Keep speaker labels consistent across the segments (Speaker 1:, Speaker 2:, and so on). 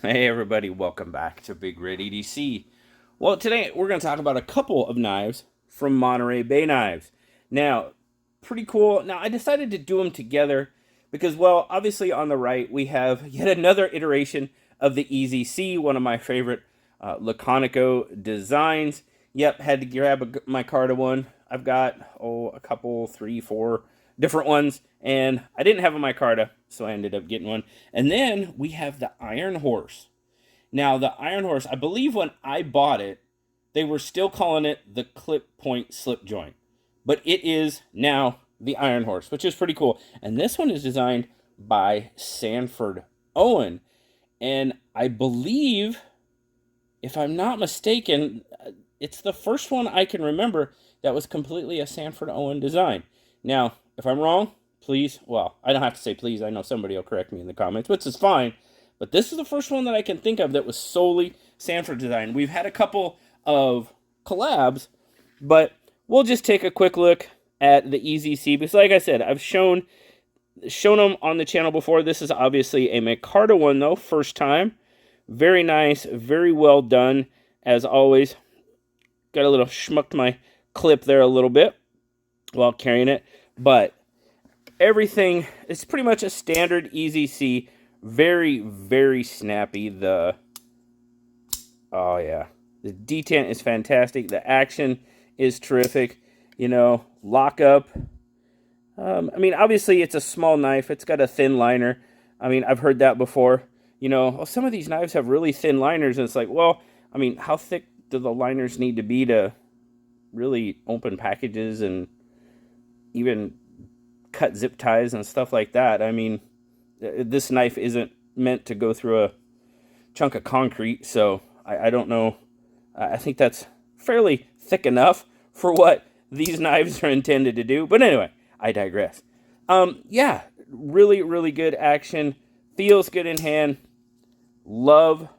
Speaker 1: Hey everybody, welcome back to BigRedEDC. Well, today we're going to talk about a couple of knives from Monterey Bay Knives. Now, pretty cool. Now, I decided to do them together because, well, obviously on the right we have yet another iteration of the EZC, one of my favorite Laconico designs. Yep, had to grab my micarta one. I've got, a couple, 3, 4 different ones, and I didn't have a micarta, so I ended up getting one. And then we have the Iron Horse. Now, the Iron Horse, I believe when I bought it, they were still calling it the clip point slip joint, but it is now the Iron Horse, which is pretty cool. And this one is designed by Sanford Owen, and I believe, if I'm not mistaken, it's the first one I can remember that was completely a Sanford Owen design. Now, if I'm wrong, please, well, I don't have to say please. I know somebody will correct me in the comments, which is fine. But this is the first one that I can think of that was solely Sanford design. We've had a couple of collabs, but we'll just take a quick look at the EZC. Because like I said, I've shown them on the channel before. This is obviously a micarta one, though, first time. Very nice, very well done, as always. Got a little schmucked my clip there a little bit while carrying it. But everything is pretty much a standard EZC. Very, very snappy. The detent is fantastic. The action is terrific. You know, lock up. I mean, obviously it's a small knife. It's got a thin liner. I mean, I've heard that before. You know, some of these knives have really thin liners, and it's like, well, I mean, how thick do the liners need to be to really open packages and even cut zip ties and stuff like that? I mean, this knife isn't meant to go through a chunk of concrete, so I don't know. I think that's fairly thick enough for what these knives are intended to do. But anyway, I digress. Yeah, really, really good action. Feels good in hand. Love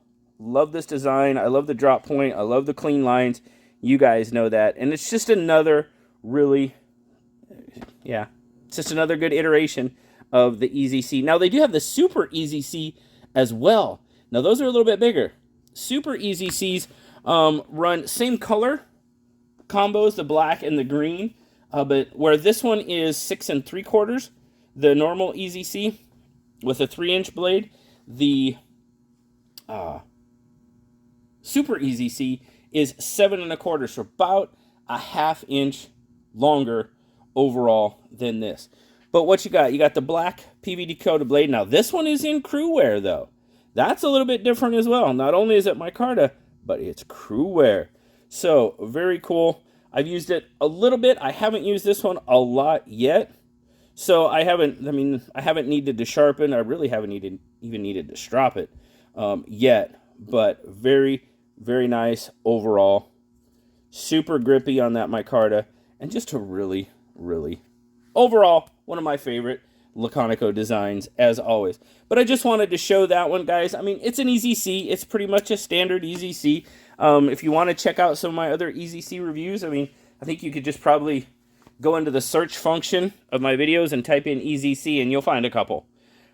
Speaker 1: this design. I love the drop point. I love the clean lines. You guys know that. And it's just another really, it's just another good iteration of the EZC. Now, they do have the Super EZC as well. Now, those are a little bit bigger. Super EZCs run same color combos, the black and the green, but where this one is 6 3/4, the normal EZC with a 3-inch blade, the Super EZC is 7 1/4, so about a 1/2 inch longer overall than this. But what you got? You got the black PVD coated blade. Now, this one is in crew wear, though. That's a little bit different as well. Not only is it micarta, but it's crew wear. So, very cool. I've used it a little bit. I haven't used this one a lot yet. So, I haven't needed to sharpen. I really haven't even needed to strop it yet. But very, very nice overall. Super grippy on that micarta. And just a really, really, overall, one of my favorite Laconico designs, as always. But I just wanted to show that one, guys. I mean, it's an EZC. It's pretty much a standard EZC. If you want to check out some of my other EZC reviews, I mean, I think you could just probably go into the search function of my videos and type in EZC, and you'll find a couple.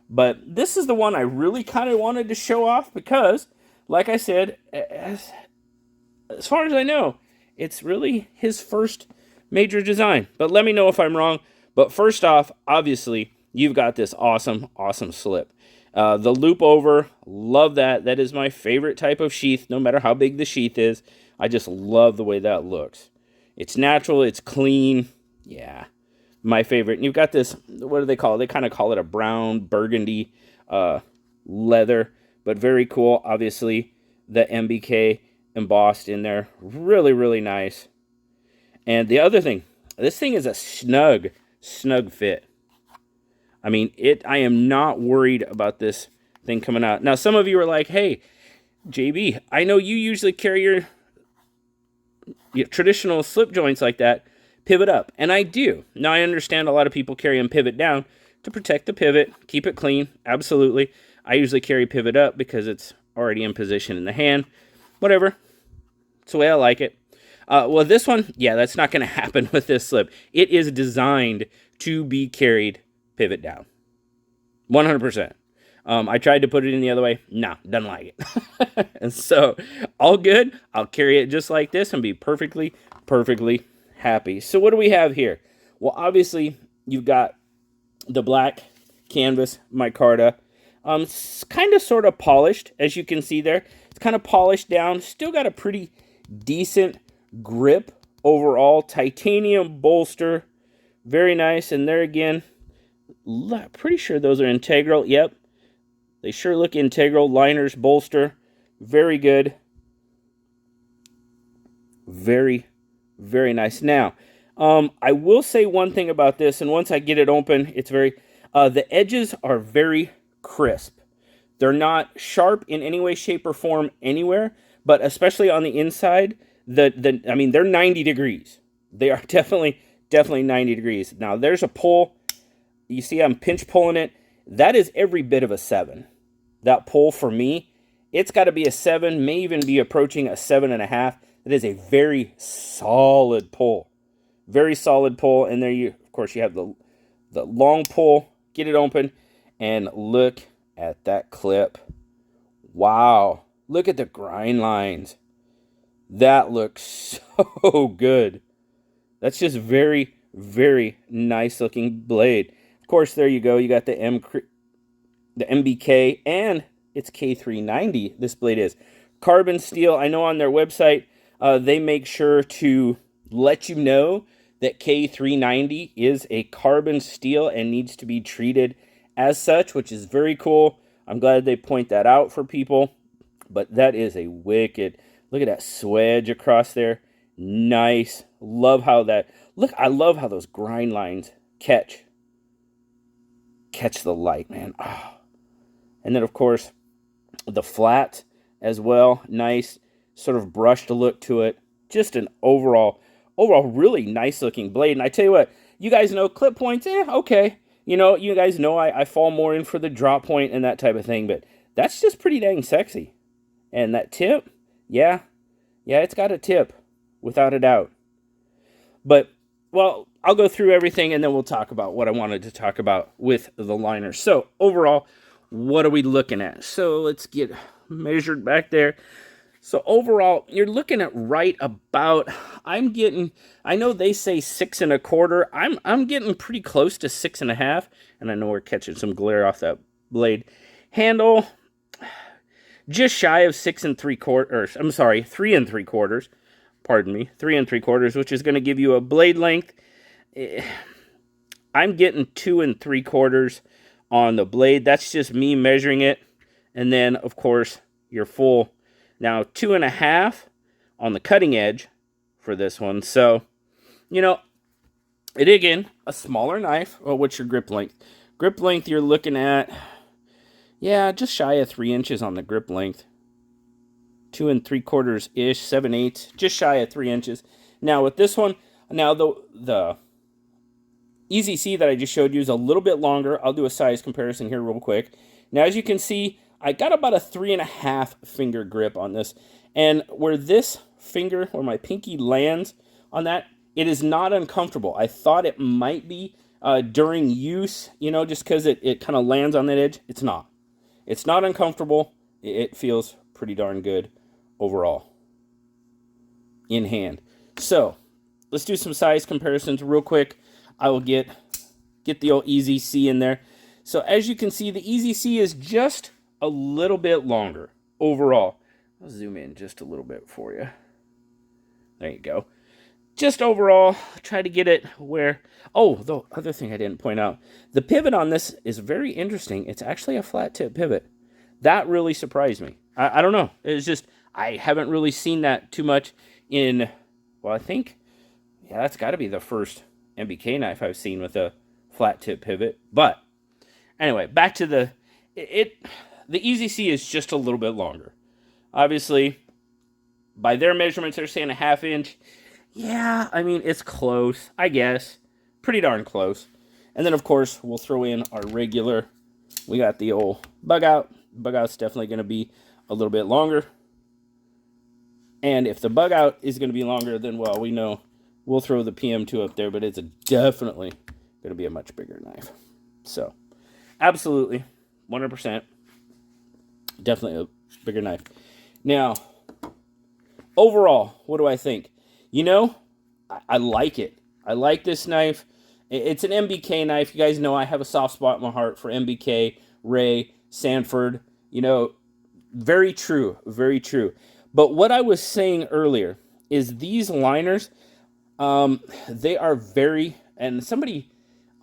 Speaker 1: But this is the one I really kind of wanted to show off because, like I said, as far as I know, it's really his first major design. But let me know if I'm wrong. But first off, obviously, you've got this awesome, awesome slip. The loop over, love that. That is my favorite type of sheath, no matter how big the sheath is. I just love the way that looks. It's natural, it's clean. Yeah, my favorite. And you've got this, what do they call it? They kind of call it a brown burgundy leather, but very cool. Obviously, the MBK embossed in there. Really, really nice. And the other thing, this thing is a snug fit. I mean, I am not worried about this thing coming out. Now, some of you are like, hey, JB, I know you usually carry your traditional slip joints like that, pivot up. And I do. Now, I understand a lot of people carry them pivot down to protect the pivot, keep it clean. Absolutely. I usually carry pivot up because it's already in position in the hand. Whatever. It's the way I like it. Well, this one, yeah, that's not going to happen with this slip. It is designed to be carried pivot down. 100%. I tried to put it in the other way. Nah, doesn't like it. And so, all good. I'll carry it just like this and be perfectly happy. So what do we have here? Well, obviously, you've got the black canvas micarta. Kind of sort of polished, as you can see there. It's kind of polished down. Still got a pretty decent grip overall. Titanium bolster. Very nice. And there again, pretty sure those are integral. Yep. They sure look integral. Liners, bolster. Very good. Very nice. Now, I will say one thing about this, and once I get it open, it's very... the edges are very crisp. They're not sharp in any way, shape, or form anywhere, but especially on the inside, I mean, they're 90 degrees. They are definitely 90 degrees. Now, there's a pull. You see I'm pinch pulling it. That is every bit of a 7. That pull for me, it's got to be a 7, may even be approaching a 7.5. That is a very solid pull. Very solid pull. And there of course, you have the long pull. Get it open and look at that clip. Wow. Look at the grind lines. That looks so good. That's just very nice looking blade. Of course, there you go. You got the MBK, and it's K390. This blade is carbon steel. I know on their website, they make sure to let you know that K390 is a carbon steel and needs to be treated as such, which is very cool. I'm glad they point that out for people. But that is a wicked... Look at that swedge across there. Nice. Love how that... Look, I love how those grind lines catch the light, man. Oh. And then, of course, the flat as well. Nice. Sort of brushed look to it. Just an overall really nice looking blade. And I tell you what, you guys know clip points, okay. You know, you guys know I fall more in for the drop point and that type of thing, but that's just pretty dang sexy. And that tip, yeah, it's got a tip, without a doubt. But, well, I'll go through everything and then we'll talk about what I wanted to talk about with the liner. So, overall, what are we looking at? So, let's get measured back there. So overall, you're looking at right about, I know they say 6 1/4. I'm getting pretty close to 6.5. And I know we're catching some glare off that blade. Handle, just shy of 6 3/4. I'm sorry, 3 3/4. Pardon me, 3 3/4, which is going to give you a blade length. I'm getting 2 3/4 on the blade. That's just me measuring it. And then, of course, your full... Now, 2.5 on the cutting edge for this one. So, you know, it again, a smaller knife. Well, what's your grip length? Grip length, you're looking at, yeah, just shy of 3 inches on the grip length. 2 3/4-ish, 7/8, just shy of 3 inches. Now, with this one, now the Easy C that I just showed you is a little bit longer. I'll do a size comparison here real quick. Now, as you can see, I got about a 3.5 finger grip on this. And where this finger, where my pinky lands on that, it is not uncomfortable. I thought it might be during use, you know, just because it kind of lands on that edge. It's not. It's not uncomfortable. It feels pretty darn good overall in hand. So, let's do some size comparisons real quick. I will get the old Easy C in there. So, as you can see, the Easy C is just a little bit longer overall. I'll zoom in just a little bit for you. There you go. Just overall, try to get it where... Oh, the other thing I didn't point out. The pivot on this is very interesting. It's actually a flat tip pivot. That really surprised me. I don't know. It's just, I haven't really seen that too much in... Well, I think... Yeah, that's got to be the first MBK knife I've seen with a flat tip pivot. But, anyway, back to the... The Easy C is just a little bit longer. Obviously, by their measurements, they're saying a 1/2 inch. Yeah, I mean, it's close, I guess. Pretty darn close. And then, of course, we'll throw in our regular. We got the old bug out. Bug out's definitely going to be a little bit longer. And if the bug out is going to be longer, then, well, we know we'll throw the PM2 up there, but it's definitely going to be a much bigger knife. So, absolutely, 100%. Definitely a bigger knife. Now, overall, what do I think? You know, I like it. I like this knife. It's an MBK knife. You guys know I have a soft spot in my heart for MBK, Ray, Sanford. You know, very true, very true. But what I was saying earlier is these liners, they are very, and somebody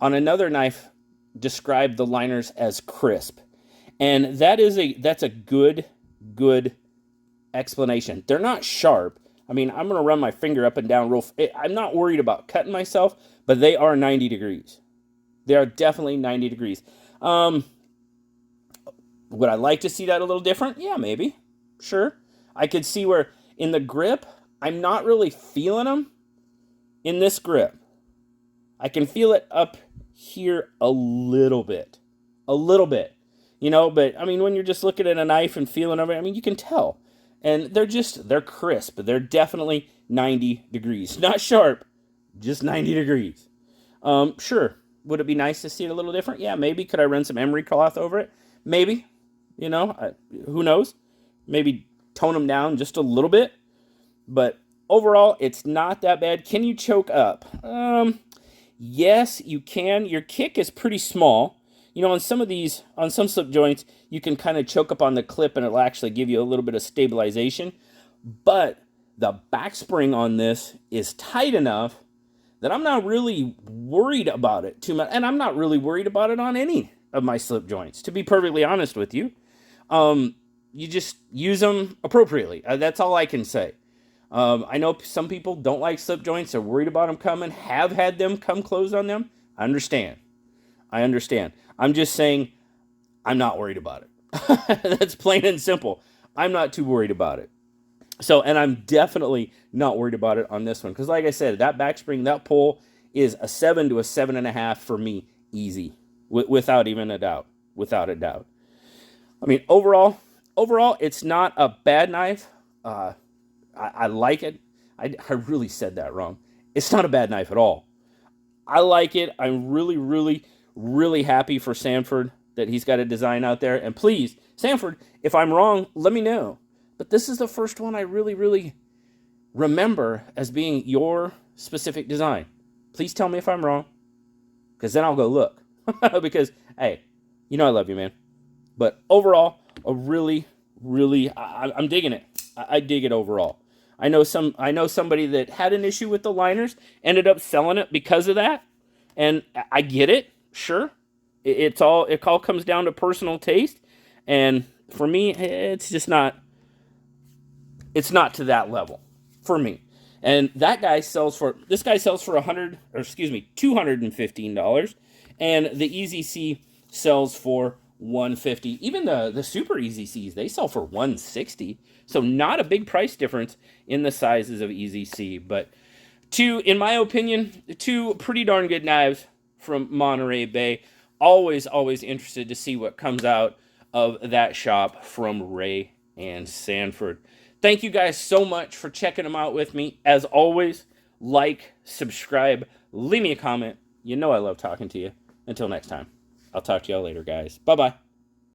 Speaker 1: on another knife described the liners as crisp. And that's a good explanation. They're not sharp. I mean, I'm going to run my finger up and down I'm not worried about cutting myself, but they are 90 degrees. They are definitely 90 degrees. Would I like to see that a little different? Yeah, maybe. Sure. I could see where in the grip, I'm not really feeling them in this grip. I can feel it up here a little bit. A little bit. You know, but I mean, when you're just looking at a knife and feeling of it, I mean, you can tell. And they're crisp. They're definitely 90 degrees. Not sharp, just 90 degrees. Sure. Would it be nice to see it a little different? Yeah, maybe. Could I run some emery cloth over it? Maybe. You know, who knows? Maybe tone them down just a little bit. But overall, it's not that bad. Can you choke up? Yes, you can. Your kick is pretty small. You know, on some slip joints, you can kind of choke up on the clip and it'll actually give you a little bit of stabilization. But the backspring on this is tight enough that I'm not really worried about it too much. And I'm not really worried about it on any of my slip joints, to be perfectly honest with you. You just use them appropriately. That's all I can say. I know some people don't like slip joints. They're worried about them coming, have had them come closed on them. I understand. I'm just saying I'm not worried about it. That's plain and simple. I'm not too worried about it. So, and I'm definitely not worried about it on this one. Because like I said, that backspring, that pull is a 7 to a 7.5 for me, easy. Without even a doubt. Without a doubt. I mean, overall, it's not a bad knife. I like it. I really said that wrong. It's not a bad knife at all. I like it. I'm really happy for Sanford that he's got a design out there. And please, Sanford, if I'm wrong, let me know. But this is the first one I really remember as being your specific design. Please tell me if I'm wrong, because then I'll go look. Because, hey, you know I love you, man. But overall, I'm digging it. I dig it overall. I know somebody that had an issue with the liners, ended up selling it because of that. And I get it, sure. It all comes down to personal taste. And for me, it's not to that level for me. And this guy sells for $215, and the Easy C sells for $150. Even the super Easy Cs, they sell for $160. So not a big price difference in the sizes of Easy C, but in my opinion, two pretty darn good knives from Monterey Bay. Always interested to see what comes out of that shop from Ray and Sanford. Thank you guys so much for checking them out with me. As always, like, subscribe, leave me a comment. You know I love talking to you. Until next time, I'll talk to y'all later, guys. Bye-bye.